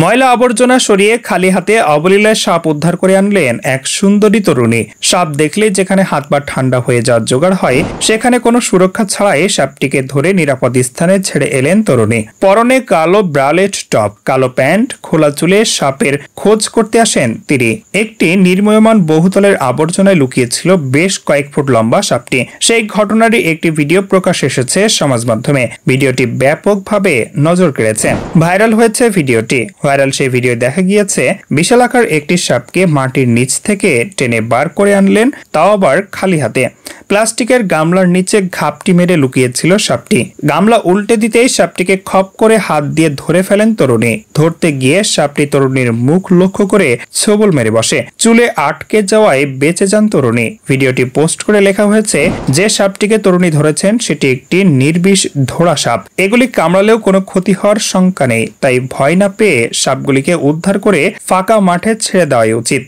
ময়লা আবর্জনা সরিয়ে খালি হাতে অবলীলায় সাপ উদ্ধার করে আনলেন এক সুন্দরী তরুণী। সাপ দেখলে যেখানে হাত পা ঠান্ডা হয়ে যাওয়ার জোগাড় হয়, সেখানে কোনো সুরক্ষা ছাড়াই সাপটিকে ধরে নিরাপদ স্থানে ছেড়ে এলেন তরুণী। পরনে কালো ব্রালেট টপ, কালো প্যান্ট, খোলা চুলে সাপের খোঁজ করতে আসেন তিনি। একটি নির্মীয়মান বহুতলের আবর্জনায় লুকিয়েছিল বেশ কয়েক ফুট লম্বা সাপটি। সেই ঘটনারই একটি ভিডিও প্রকাশ এসেছে সমাজ মাধ্যমে। ভিডিওটি ব্যাপকভাবে নজর কেড়েছে, ভাইরাল হয়েছে ভিডিওটি। ভাইরাল সেই ভিডিও দেখা গিয়েছে বিশালাকার একটি সাপকে মাটির নিচ থেকে টেনে বার করে আনলেন, তাও আবার খালি হাতে। প্লাস্টিকের গামলার নিচে ঘাপটি মেরে লুকিয়েছিল সাপটি। গামলা উল্টে দিতেই সাপটিকে খপ করে হাত দিয়ে ধরে ফেলেন তরুণী। ধরতে গিয়ে সাপটি তরুণীর মুখ লক্ষ্য করে ছোবল মেরে বসে। চুলে আটকে যাওয়ায় বেঁচে যান তরুণী। ভিডিওটি পোস্ট করে লেখা হয়েছে, যে সাপটিকে তরুণী ধরেছেন সেটি একটি নির্বিষ ধোড়া সাপ। এগুলি কামড়ালেও কোনো ক্ষতি হওয়ার শঙ্কা নেই, তাই ভয় না পেয়ে সাপগুলিকে উদ্ধার করে ফাঁকা মাঠে ছেড়ে দেওয়াই উচিত।